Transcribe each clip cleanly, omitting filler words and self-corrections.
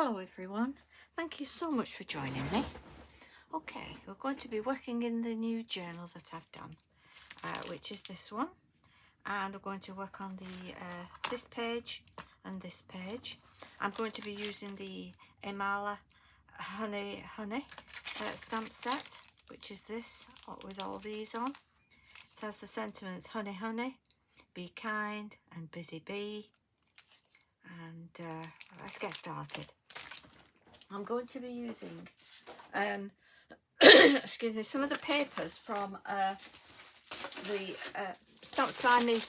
Hello everyone, thank you so much for joining me. Okay, we're going to be working in the new journal that I've done, which is this one, and we're going to work on the this page and this page. I'm going to be using the Imala honey stamp set, which is this with all these on. It has the sentiments honey honey, be kind and busy bee, and let's get started. I'm going to be using excuse me, some of the papers from the Stamped by Me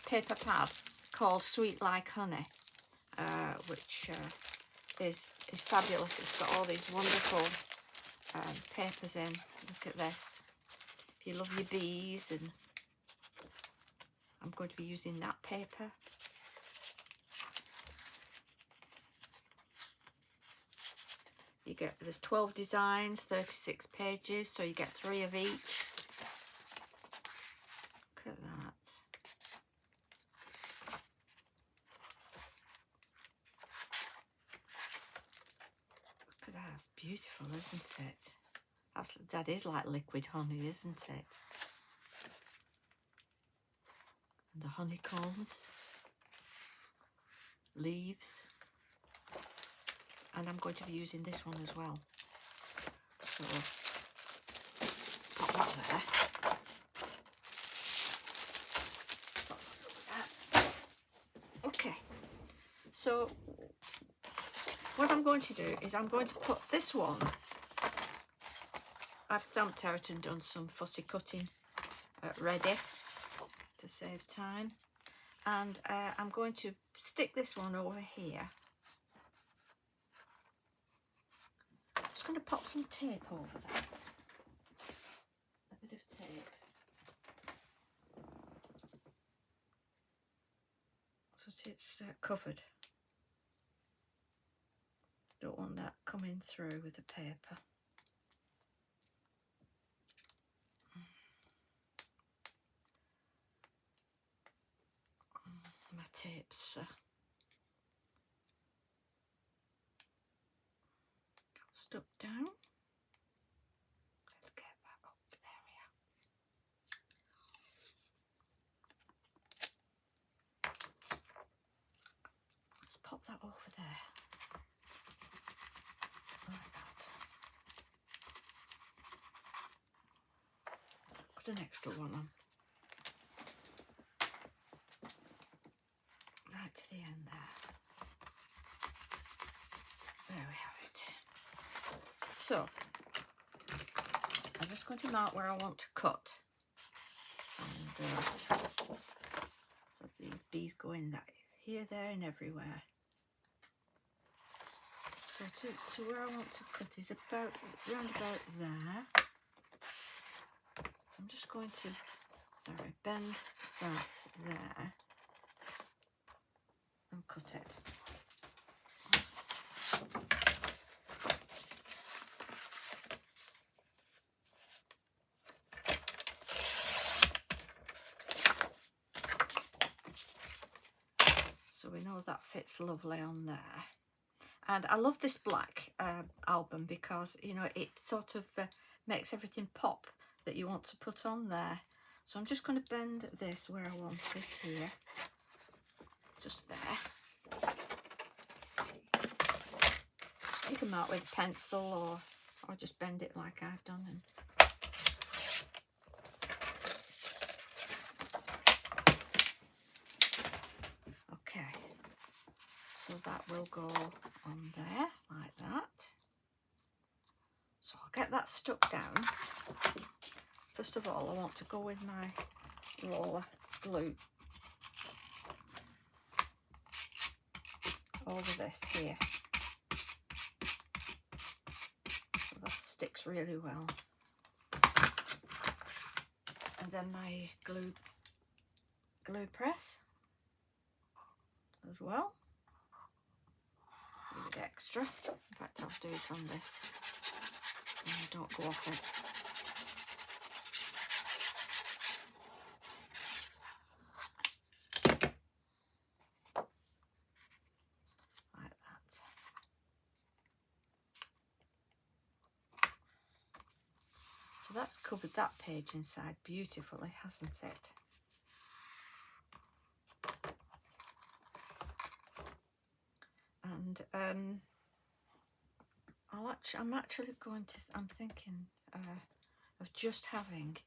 paper pad called Sweet Like Honey, which is fabulous. It's got all these wonderful papers in. Look at this. If you love your bees, and I'm going to be using that paper. You get, there's 12 designs, 36 pages, so you get 3 of each. Look at that. Look at that, it's beautiful, isn't it? That is like liquid honey, isn't it? And the honeycombs, leaves. And I'm going to be using this one as well. So, pop that there. Pop that over there. Okay. So, what I'm going to do is I'm going to put this one. I've stamped out and done some fussy cutting ready to save time. And I'm going to stick this one over here. I'm going to pop some tape over that, a bit of tape, so it's covered. Don't want that coming through with the paper. My tape's stuck down. Let's get that up. There we are. Let's pop that over there. Like that. Put an extra one on. Right to the end there. There we have it. So, I'm just going to mark where I want to cut, and so these bees go in that here, there, and everywhere. So to where I want to cut is about round about there. So I'm just going to bend that there and cut it. So we know that fits lovely on there. And I love this black album because, you know, it sort of makes everything pop that you want to put on there. So I'm just going to bend this where I want it here. Just there. You can mark with a pencil or just bend it like I've done. And okay, so that will go on there like that. So I'll get that stuck down. First of all, I want to go with my roller glue over this here. So that sticks really well. And then my glue press as well. A bit extra. In fact, I'll do it on this. And I don't go off it. Like that. So that's covered that page inside beautifully, hasn't it? And I'm thinking of just having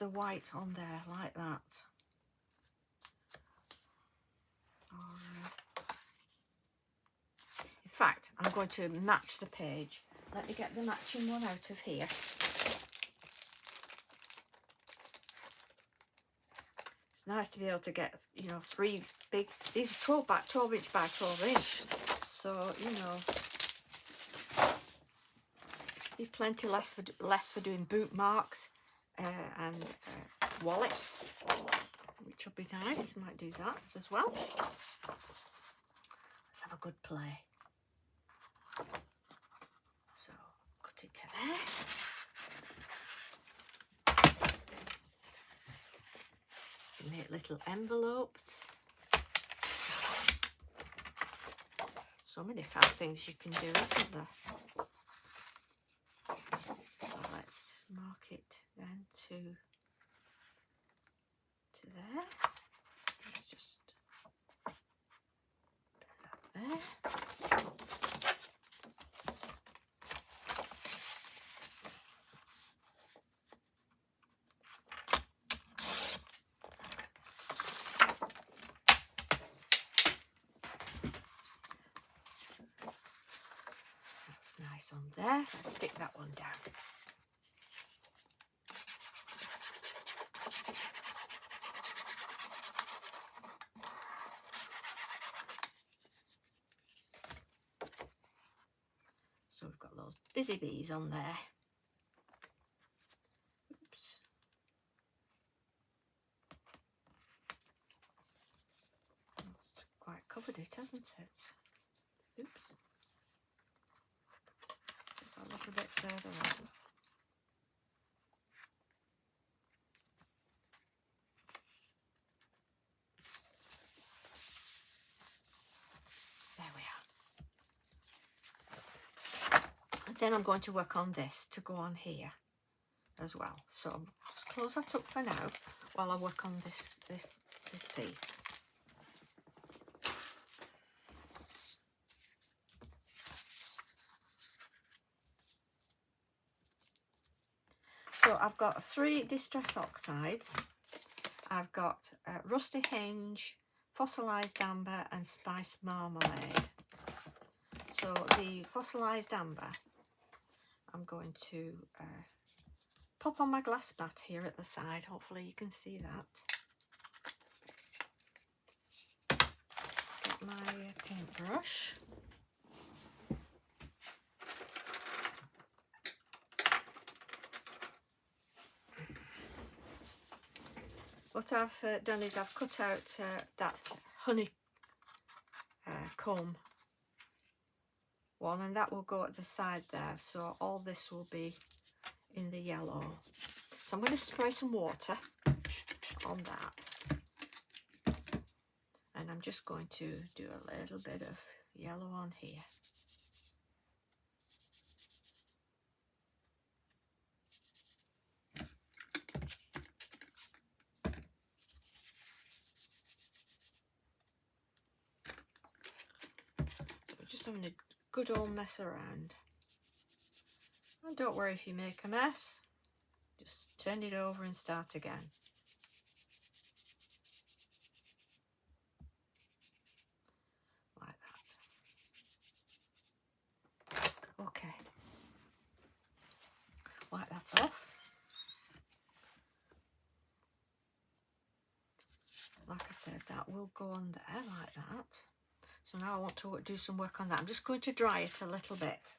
the white on there like that. In fact, I'm going to match the page. Let me get the matching one out of here. It's nice to be able to get, you know, 3 big, these are 12 inch by 12 inch. So, you know, be plenty left for doing bookmarks and wallets, which will be nice. Might do that as well. Let's have a good play. So, cut it to there. Make little envelopes. So many fab things you can do, isn't there? So let's mark it then to there. Let's just put that there. Nice on there. Let's stick that one down. So we've got those busy bees on there. Oops. That's quite covered it, hasn't it? Oops. A little bit further on. There we are. And then I'm going to work on this to go on here as well. So just close that up for now while I work on this piece. So I've got 3 distress oxides. I've got rusty hinge, fossilised amber and spice marmalade. So the fossilised amber, I'm going to pop on my glass mat here at the side. Hopefully you can see that. Get my paintbrush. What I've done is I've cut out that honey comb one, and that will go at the side there. So all this will be in the yellow. So I'm going to spray some water on that. And I'm just going to do a little bit of yellow on here. Having a good old mess around. And don't worry if you make a mess, just turn it over and start again. Like that. Okay. Wipe that off. Like I said, that will go on there like that. So now I want to do some work on that. I'm just going to dry it a little bit.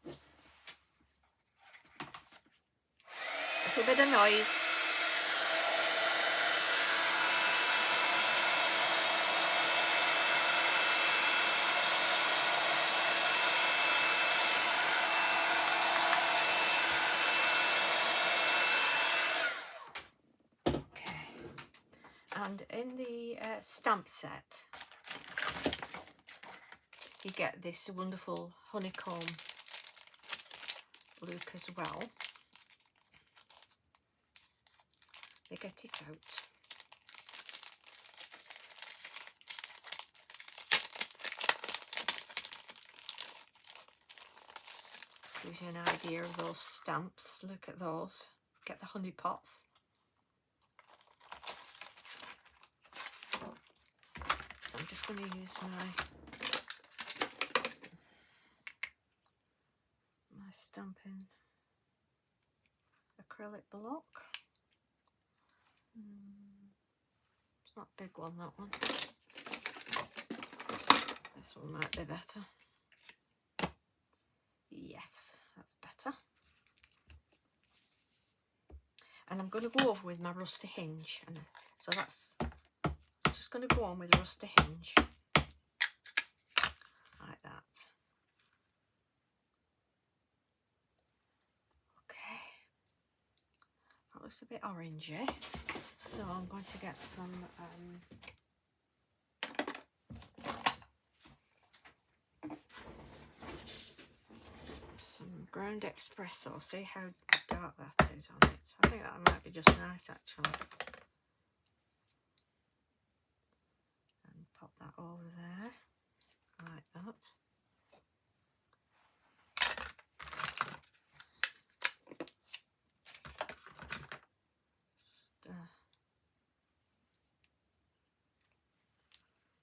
A little bit of noise. Okay. And in the stamp set, you get this wonderful honeycomb fluke as well. They get it out. This gives you an idea of those stamps. Look at those. Get the honey pots. So I'm just going to use my stamping acrylic block. It's not a big one, that one. This one might be better. Yes, that's better. And I'm going to go over with my rusty hinge, and so that's just going to go on with rusty hinge like that. Okay, that looks a bit orangey, so I'm going to get some ground espresso. See how dark that is on it. I think that might be just nice actually. And pop that over there like that.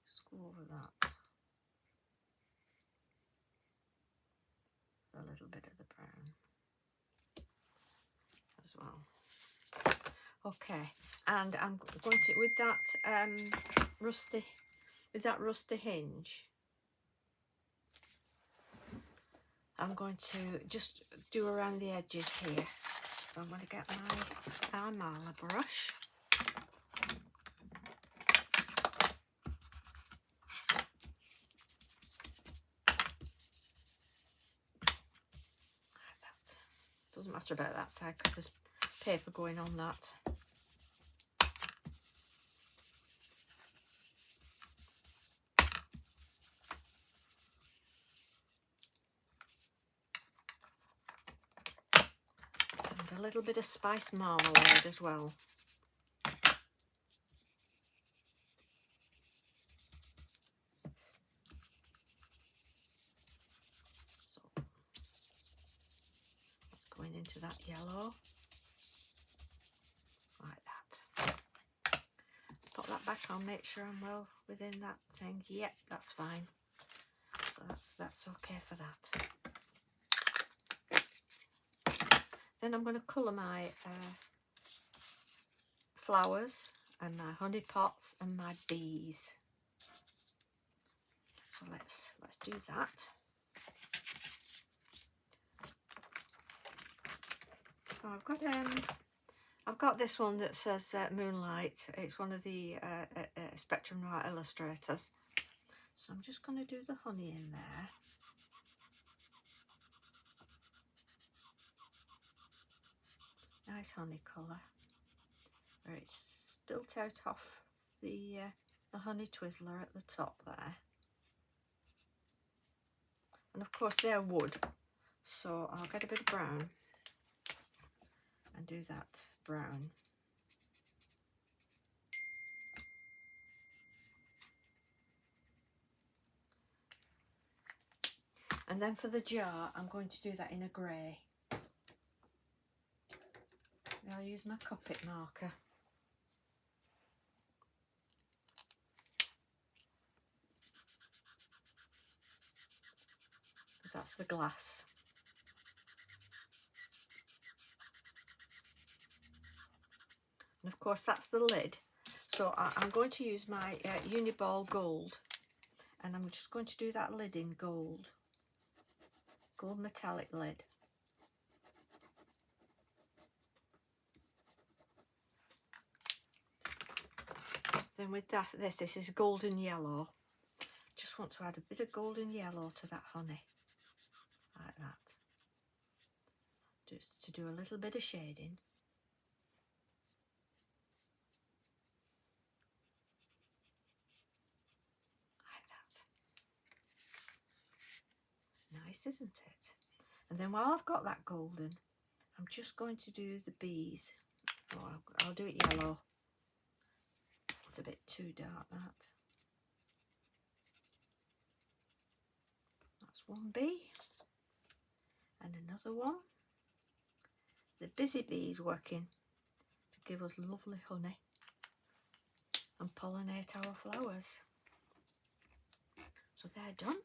Just go over that. A little bit of the brown as well. Okay, and I'm going to, with that rusty hinge, I'm going to just do around the edges here. So I'm going to get my Imala brush. Doesn't matter about that side because there's paper going on that. And a little bit of spiced marmalade as well. So that's going into that yellow. Like that. Let's put that back on, make sure I'm well within that thing. Yep, that's fine. So that's okay for that. Then I'm going to colour my flowers and my honey pots and my bees. So let's do that. So I've got this one that says Moonlight. It's one of the Spectrum Noir illustrators. So I'm just going to do the honey in there. Nice honey colour, where it's spilt out off the honey Twizzler at the top there. And of course they're wood, so I'll get a bit of brown and do that brown. And then for the jar, I'm going to do that in a grey. I'll use my Copic marker. Because that's the glass. And of course that's the lid. So I'm going to use my Uniball Gold. And I'm just going to do that lid in gold. Gold metallic lid. Then with this is golden yellow. Just want to add a bit of golden yellow to that honey, like that, just to do a little bit of shading. Like that. It's nice, isn't it? And then while I've got that golden, I'm just going to do the bees. Oh, I'll do it yellow. It's a bit too dark, that. That's one bee. And another one. The busy bees working to give us lovely honey and pollinate our flowers. So they're done.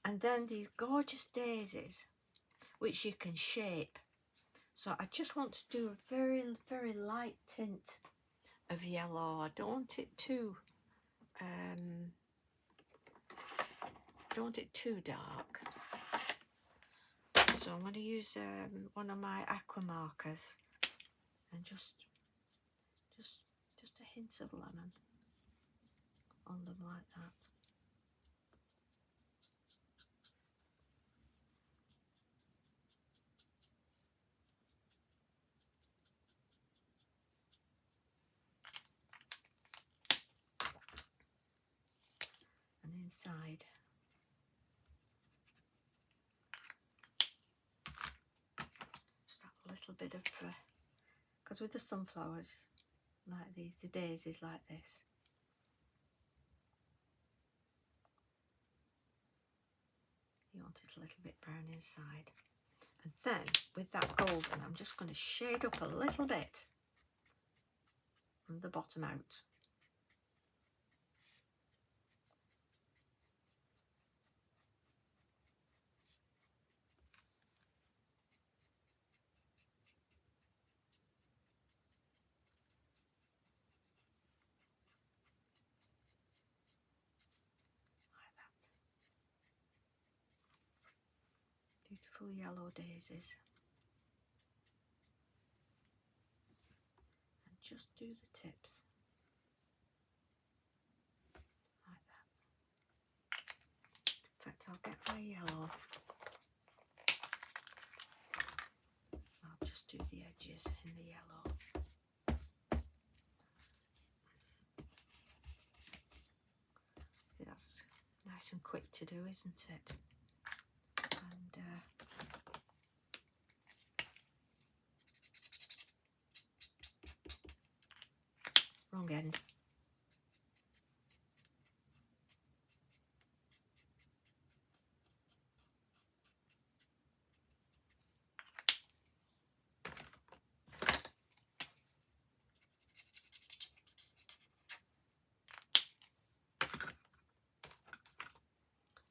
And then these gorgeous daisies, which you can shape. So I just want to do a very, very light tint of yellow. I don't want it too dark. So I'm going to use one of my aqua markers and just a hint of lemon on them like that. And inside just that little bit of, because with the sunflowers like these, the daisies like this, you want it a little bit brown inside. And then with that golden, I'm just going to shade up a little bit from the bottom out. Like that. Beautiful yellow daisies. And just do the tips. Like that. In fact, I'll get my yellow. I'll just do the edges in the yellow. That's nice and quick to do, isn't it? And wrong end.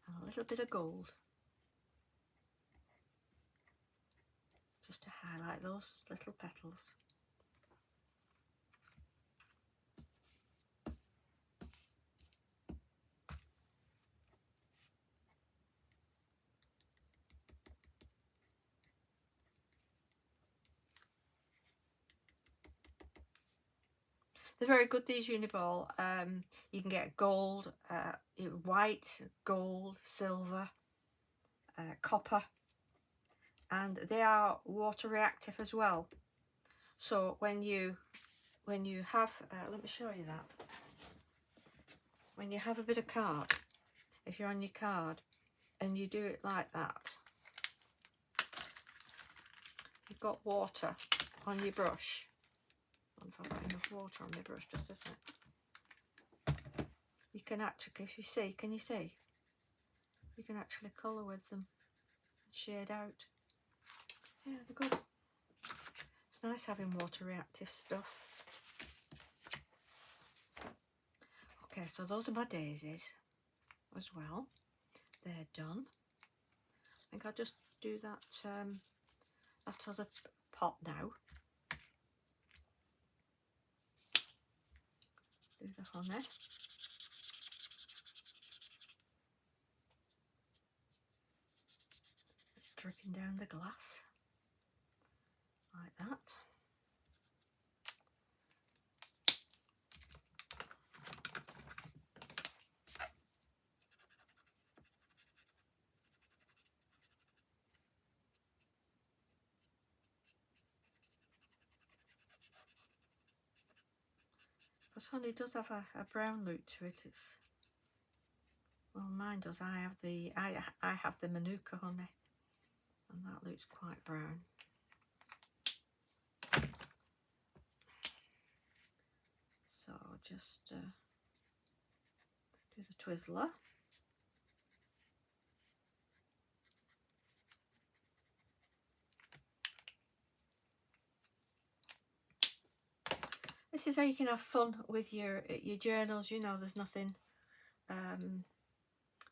And a little bit of gold, just to highlight those little petals. They're very good, these Uniball. You can get gold, white, gold, silver, copper, and they are water reactive as well. So when you have, let me show you that. When you have a bit of card, if you're on your card and you do it like that, you've got water on your brush. I don't know if I've got enough water on my brush, just a sec. You can actually, if you see, can you see? You can actually colour with them, shade out. Yeah, they're good. It's nice having water reactive stuff. Okay, so those are my daisies as well. They're done. I think I'll just do that that other pot now. Do the honey. It's dripping down the glass like that. Because honey does have a brown look to it. It's, well, mine does. I have the Manuka honey. and that looks quite brown. So just do the Twizzler. This is how you can have fun with your journals. You know, there's nothing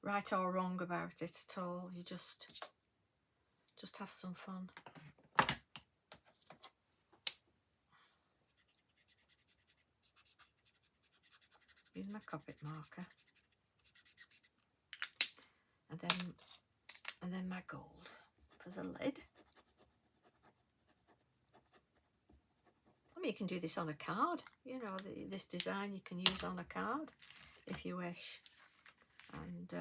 right or wrong about it at all. You just have some fun. Use my Copic marker, and then my gold for the lid. I mean, you can do this on a card. You know, this design you can use on a card if you wish. And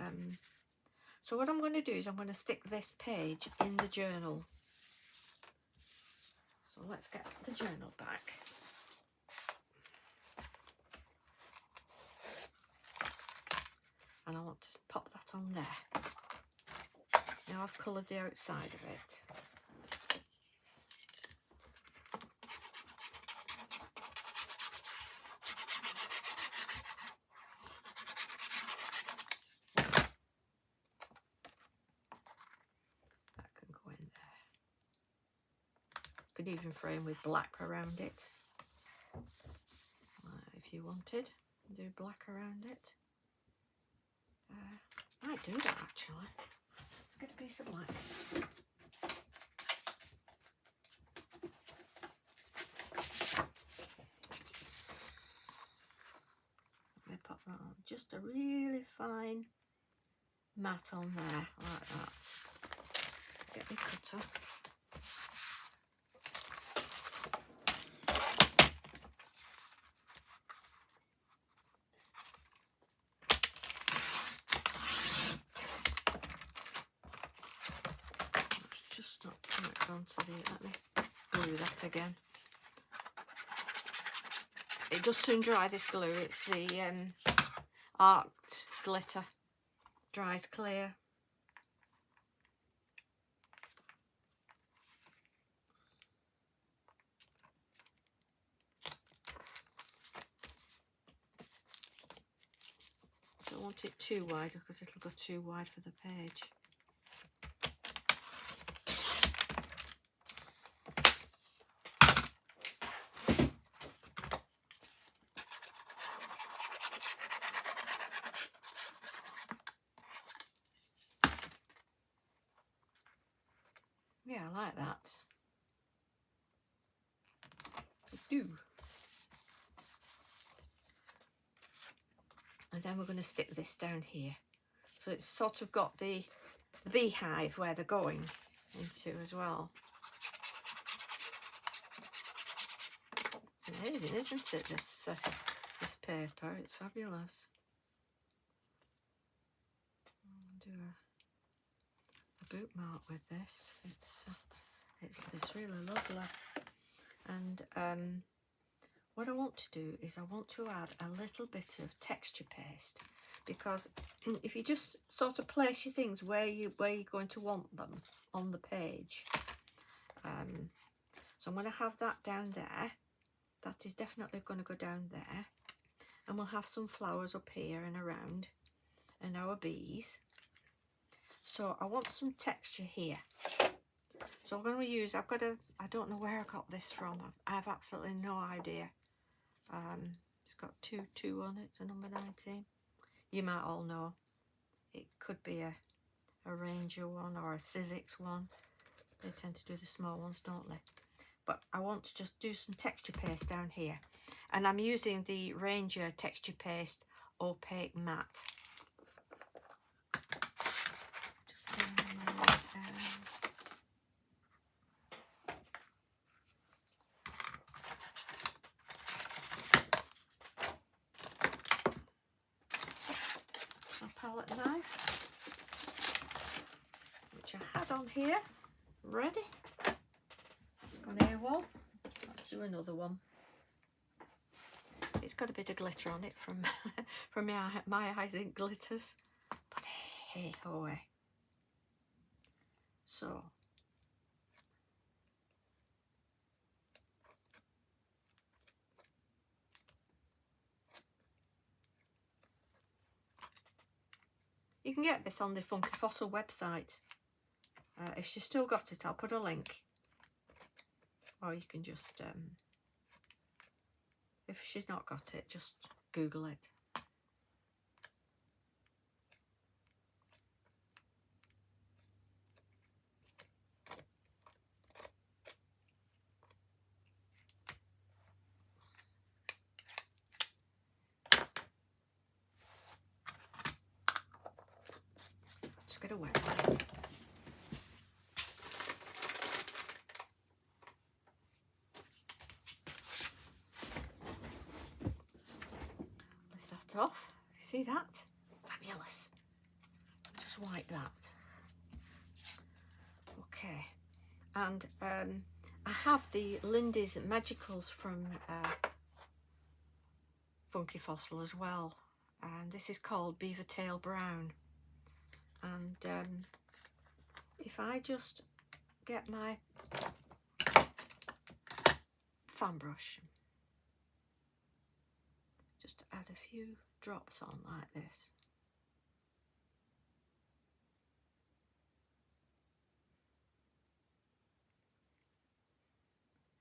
so what I'm going to do is I'm going to stick this page in the journal. So let's get the journal back. And I want to pop that on there. Now I've coloured the outside of it. That can go in there. Could even frame with black around it. If you wanted, do black around it. Might do that actually. Let's get a piece of black. Let me pop that on. Just a really fine mat on there, like that. Get my cutter. Onto the, let me glue that again. It does soon dry, this glue. It's the arced glitter, dries clear. Don't want it too wide because it'll go too wide for the page. Yeah, I like that. I do. And then we're going to stick this down here. So it's sort of got the beehive where they're going into as well. It's amazing, isn't it, this paper? It's fabulous. I'll do a bookmark with this. It's really lovely. And what I want to do is I want to add a little bit of texture paste, because if you just sort of place your things where you're going to want them on the page. So I'm going to have that down there. That is definitely going to go down there. And we'll have some flowers up here and around, and our bees. So I want some texture here. So I'm going to use, I don't know where I got this from. I have absolutely no idea. It's got 2 on it, a number 19. You might all know. It could be a Ranger one or a Sizzix one. They tend to do the small ones, don't they? But I want to just do some texture paste down here. And I'm using the Ranger texture paste opaque matte. My palette knife, which I had on here, ready. It's gone AWOL. Let's do another one. It's got a bit of glitter on it from from my eyes ink glitters, but hey ho. So You can get this on the Funky Fossil website. If she's still got it, I'll put a link. Or you can just, if she's not got it, just Google it. Just get a wet one. Lift that off. See that? Fabulous. Just wipe that. Okay. And I have the Lindys Magicals from Funky Fossil as well. And this is called Beaver Tail Brown. And if I just get my fan brush, just add a few drops on like this.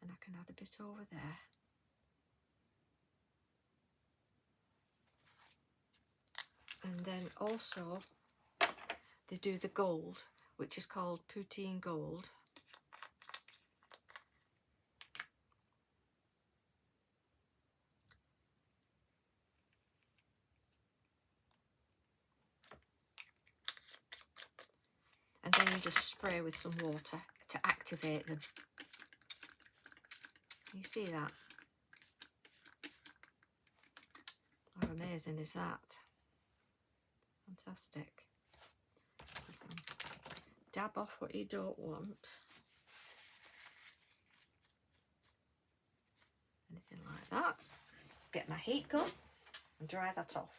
And I can add a bit over there. And then also they do the gold, which is called poutine gold. And then you just spray with some water to activate them. You see that? How amazing is that? Fantastic. Dab off what you don't want. Anything like that. Get my heat gun and dry that off.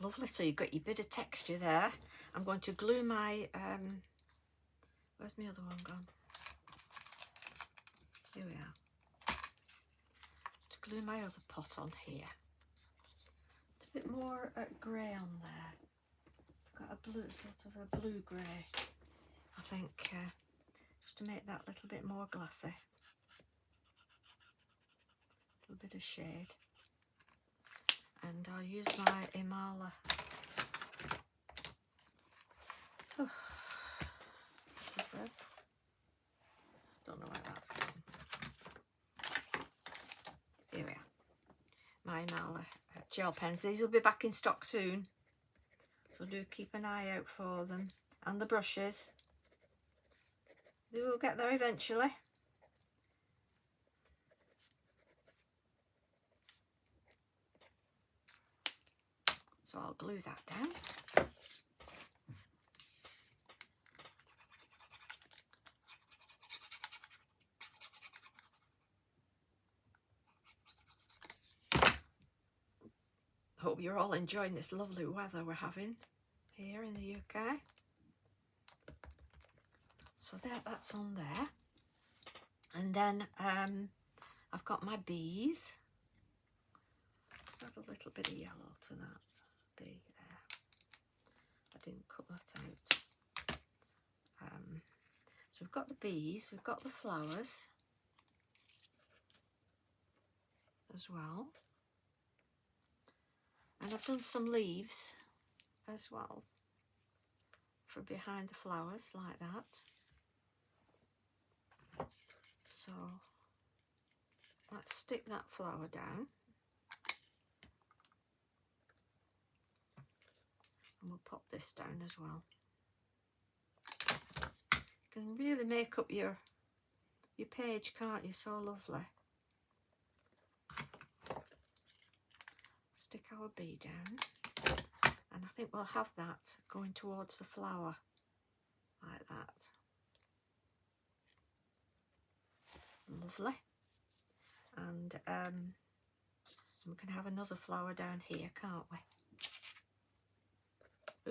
Lovely, so you've got your bit of texture there. I'm going to glue my, where's my other one gone? Here we are. To glue my other pot on here. It's a bit more grey on there. It's got a blue, sort of a blue-grey, I think, just to make that a little bit more glassy. A little bit of shade. And I'll use my Imala. Oh, what's this? Don't know where that's gone. Here we are. My Imala gel pens. These will be back in stock soon. So do keep an eye out for them. And the brushes. They will get there eventually. So I'll glue that down. Hope you're all enjoying this lovely weather we're having here in the UK. So that's on there. And then I've got my bees. Just add a little bit of yellow to that. Bee there. I didn't cut that out. So we've got the bees, we've got the flowers as well, and I've done some leaves as well for behind the flowers like that. So let's stick that flower down. And we'll pop this down as well. You can really make up your page, can't you? So lovely. Stick our bee down. And I think we'll have that going towards the flower. like that. Lovely. And we can have another flower down here, can't we?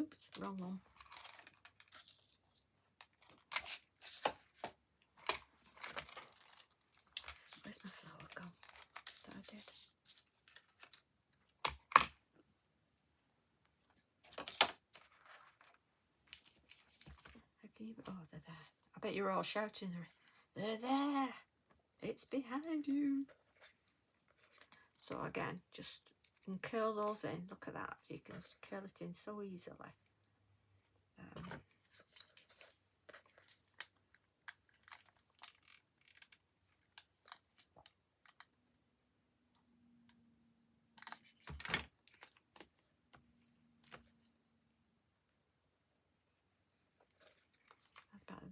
Oops, wrong one. Where's my flower gone? That I did. How can you... Oh, they're there. I bet you're all shouting. They're there. It's behind you. So again, just you can curl those in. Look at that. So you can just curl it in so easily.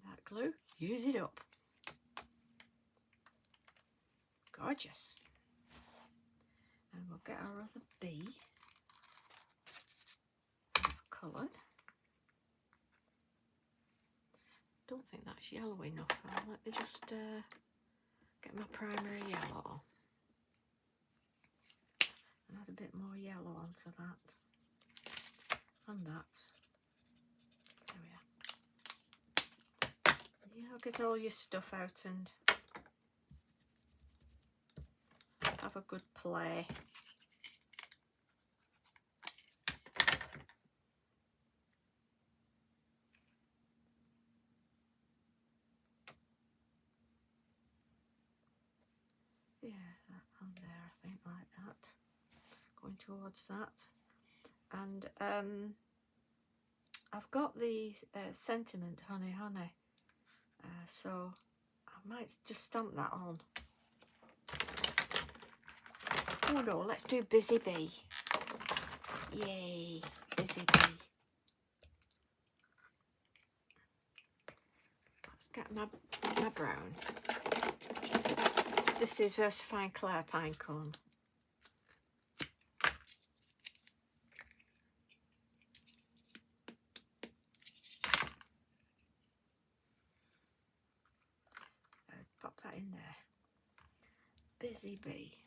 That glue, use it up. Gorgeous. And we'll get our other bee coloured. Don't think that's yellow enough. Let me just get my primary yellow on. And add a bit more yellow onto that. And that. There we are. Yeah, get all your stuff out and have a good play. Yeah, that on there, I think, like that. Going towards that. And I've got the sentiment, honey, honey. So I might just stamp that on. Oh no, let's do busy bee. Yay, busy bee. Let's get my brown. This is Versifying Clare Pinecone. Pop that in there. Busy bee.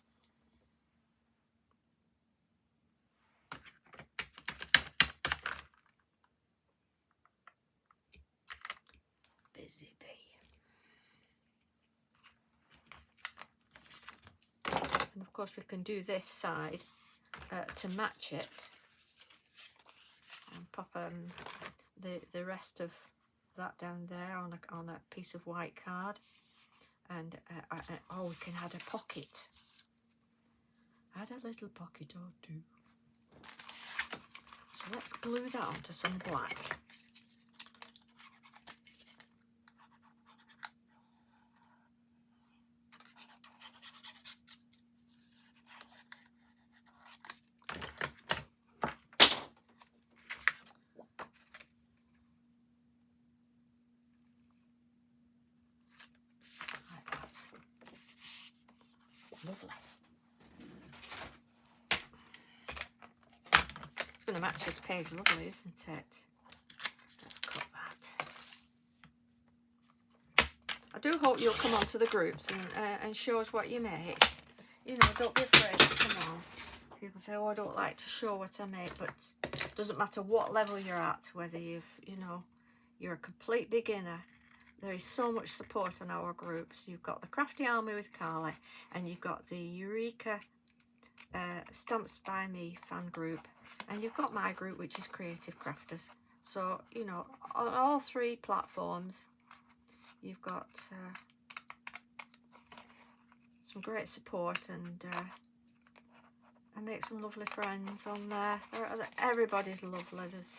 Busy bee. And of course we can do this side to match it and pop the rest of that down there on a piece of white card. And oh, we can add a pocket. Add a little pocket or two. So let's glue that onto some black. Like that. Lovely. It's going to match this page lovely, isn't it? Let's cut that. I do hope you'll come onto the groups and show us what you make. You know, don't be afraid to come on. People say, oh, I don't like to show what I make, but it doesn't matter what level you're at, whether you're a complete beginner. There is so much support on our groups. You've got the Crafty Army with Carly, and you've got the Eureka Stamps by Me fan group, and you've got my group, which is Creative Crafters. So, you know, on all three platforms, you've got some great support, and I make some lovely friends on there. Everybody's lovely. There's,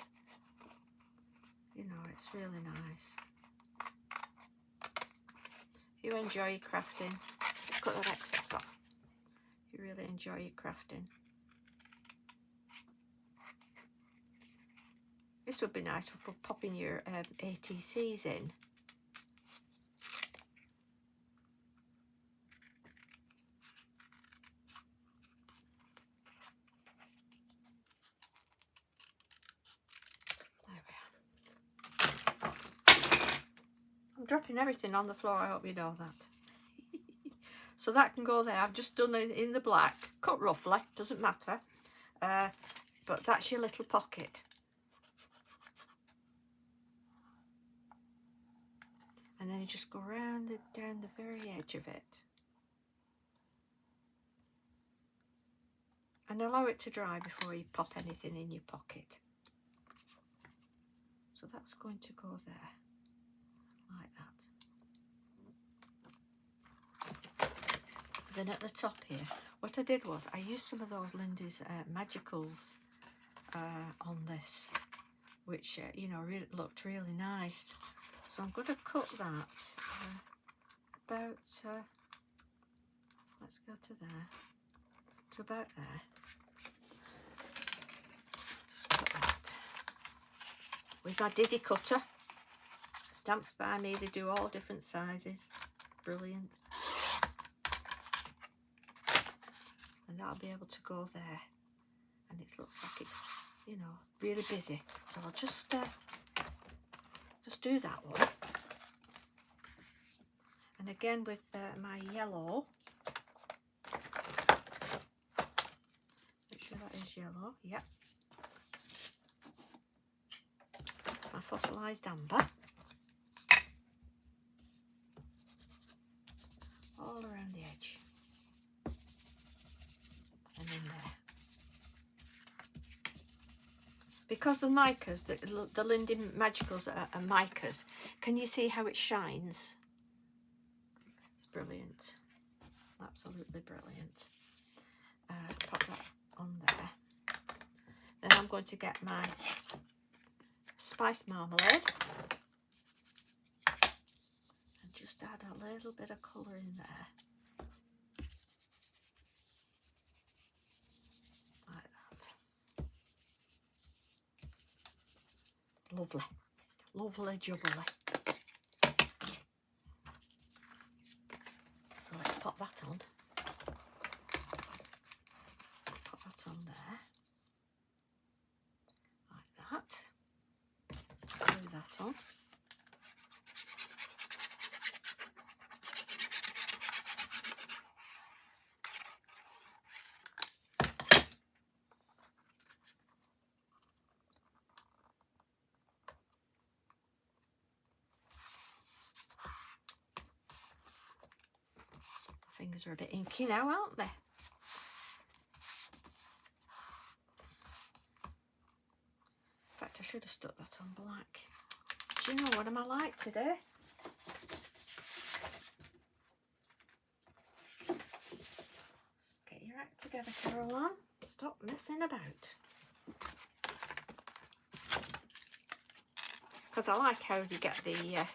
you know, it's really nice. If you enjoy your crafting, just cut that excess off. If you really enjoy your crafting. This would be nice for popping your ATCs in. There we are. I'm dropping everything on the floor, I hope you know that. So that can go there. I've just done it in the black, cut roughly, doesn't matter. But that's your little pocket. And then you just go around down the very edge of it. And allow it to dry before you pop anything in your pocket. So that's going to go there, like that. Then at the top here, what I did was I used some of those Lindys Magicals on this, which you know, really looked really nice. So I'm going to cut that about, let's go to there, to about there. Just cut that with my Diddy cutter. Stamps by me, they do all different sizes. Brilliant. And that'll be able to go there. And it looks like it's, you know, really busy. So I'll just do that one. And again with my yellow. Make sure that is yellow. Yep. My fossilised amber. All around the edge. And in there. Because the micas, the Lindys Magicals are micas, can you see how it shines? It's brilliant. Absolutely brilliant. Pop that on there. Then I'm going to get my spice marmalade. And just add a little bit of colour in there. Lovely, lovely jubbly. So let's pop that on. Pop that on there. Like that. Glue that on. Fingers are a bit inky now, aren't they? In fact, I should have stuck that on black. Do you know what am I like today? Let's get your act together, Caroline. Stop messing about. Because I like how you get the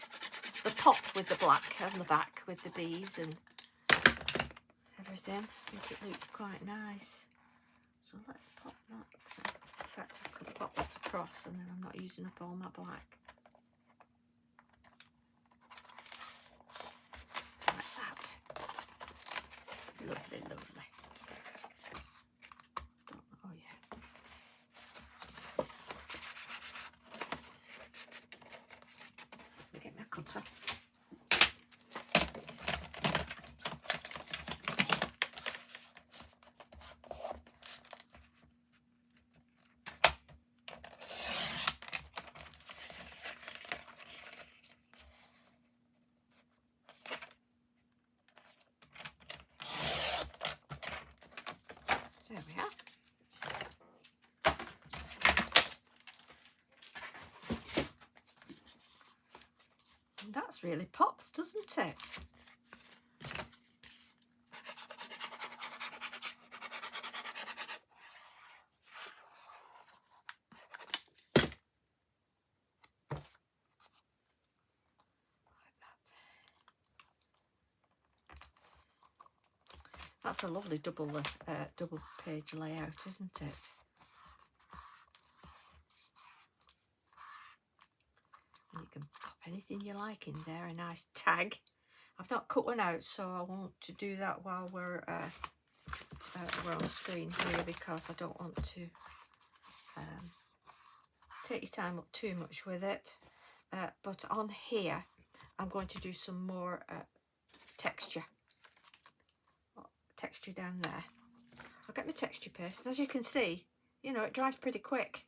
pop with the black on the back with the bees and everything. I think it looks quite nice. So let's pop that. In fact, I could pop that across and then I'm not using up all my black. Like that. Lovely, lovely. Oh yeah. Let me get my cutter. There we are. And that's really pops, doesn't it? That's a lovely double page layout, isn't it? And you can pop anything you like in there, a nice tag. I've not cut one out, so I won't do that while we're on screen here, because I don't want to take your time up too much with it. But on here, I'm going to do some more texture down there. I'll get my texture paste, and as you can see, you know, it dries pretty quick.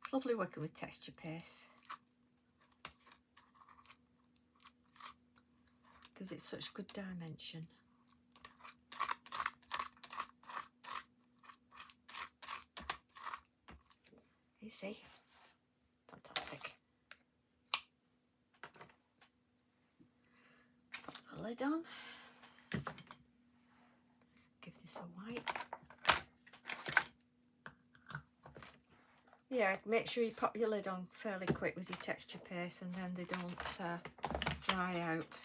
It's lovely working with texture paste. Gives it such good dimension. You see? Fantastic. Put the lid on. Give this a wipe. Yeah, make sure you pop your lid on fairly quick with your texture paste, and then they don't dry out.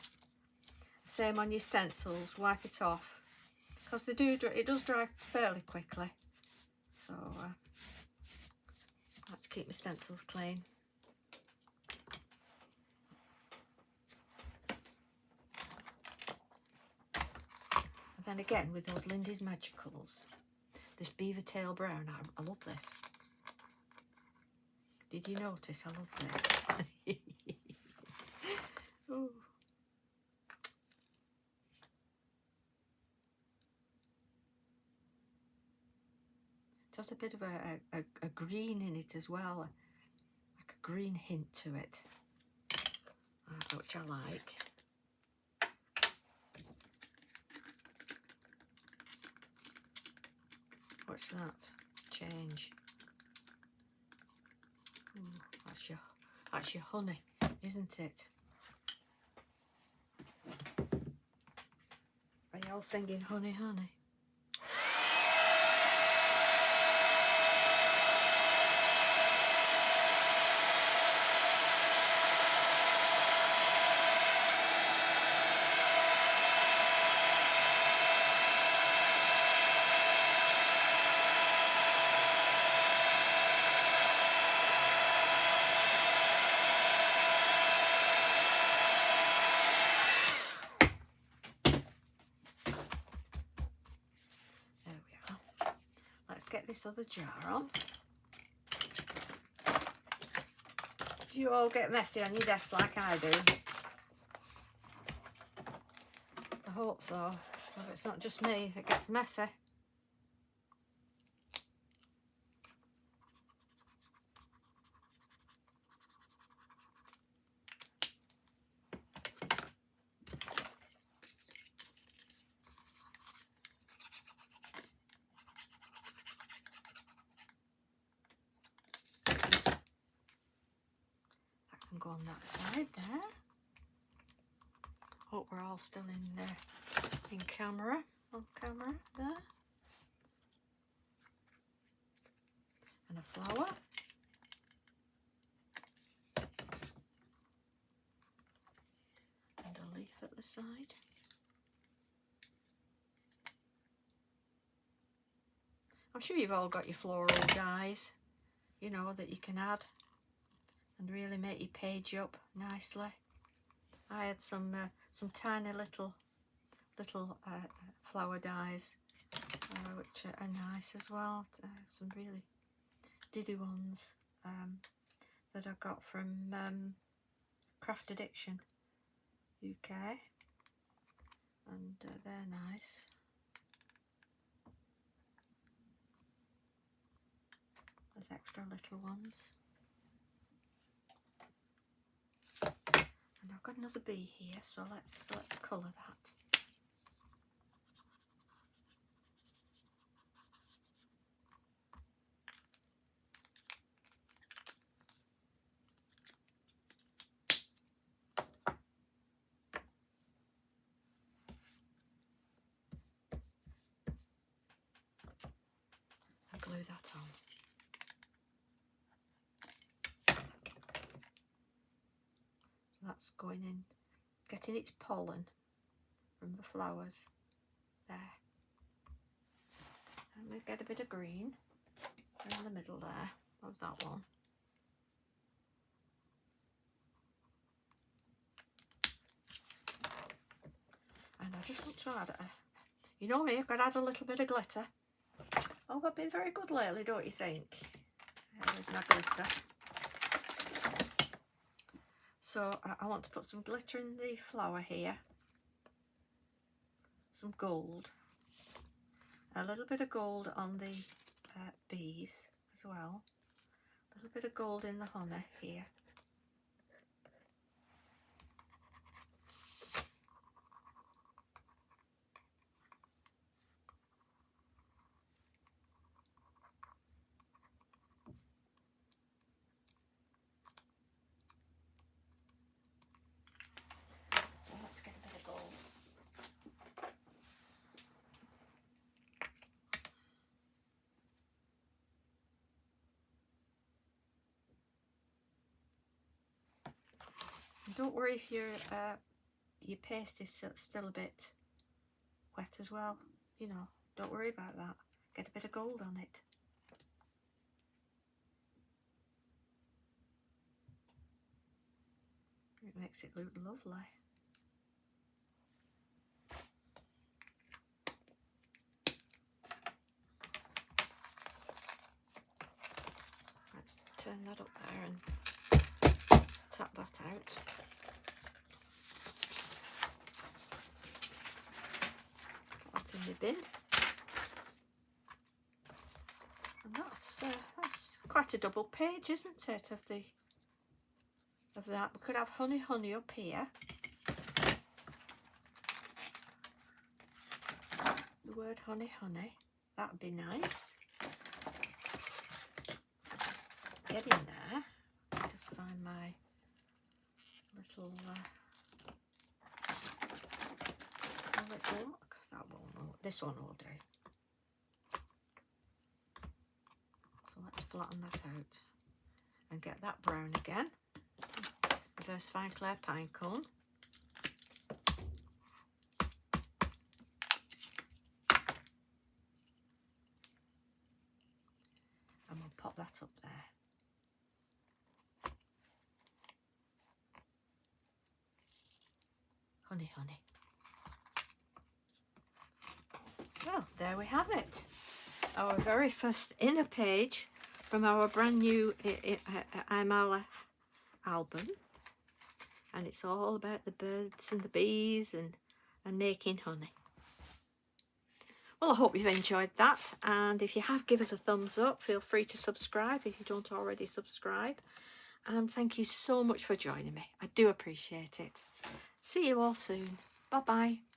Same on your stencils, wipe it off, because they do. It does dry fairly quickly. So I like to keep my stencils clean. And then again with those Lindys Magicals, this beaver tail brown, I love this. Did you notice I love this? Ooh. It has a bit of a green in it as well, like a green hint to it, which I like. Watch that change. Ooh, that's your honey, isn't it? Are you all singing honey, honey? Get this other jar on. Do you all get messy on your desk like I do? I hope so. Well, it's not just me that gets messy. Go on that side there. Hope we're all still in camera, on camera there. And a flower. And a leaf at the side. I'm sure you've all got your floral dies, you know, that you can add and really make your page up nicely. I had some tiny little flower dies, which are nice as well. Some really diddy ones that I got from Craft Addiction UK, and they're nice. There's extra little ones. And I've got another bee here, so let's colour that. And glue that on. That's going in, getting its pollen from the flowers there. And we get a bit of green in the middle there. of that one. And I just want to add, you know me, I've got to add a little bit of glitter. Oh, I've been very good lately, don't you think? With my glitter. So I want to put some glitter in the flower here. Some gold. A little bit of gold on the bees as well. A little bit of gold in the honey here. So let's get a bit of gold. And don't worry if your paste is still a bit wet as well. You know, don't worry about that. Get a bit of gold on it. It makes it look lovely. Let's turn that up there and tap that out. Put that in the bin. And that's quite a double page, isn't it, of that. We could have honey up here. The word honey. That'd be nice. Get in there. Just find my little block. That won't. This one will do. So let's flatten that out and get that brown again. Reverse fine Claire pine cone. And we'll pop that up there. Honey. Well, there we have it. Our very first inner page from our brand new Imala album. And it's all about the birds and the bees and making honey. Well, I hope you've enjoyed that. And if you have, give us a thumbs up. Feel free to subscribe if you don't already subscribe. And thank you so much for joining me. I do appreciate it. See you all soon. Bye-bye.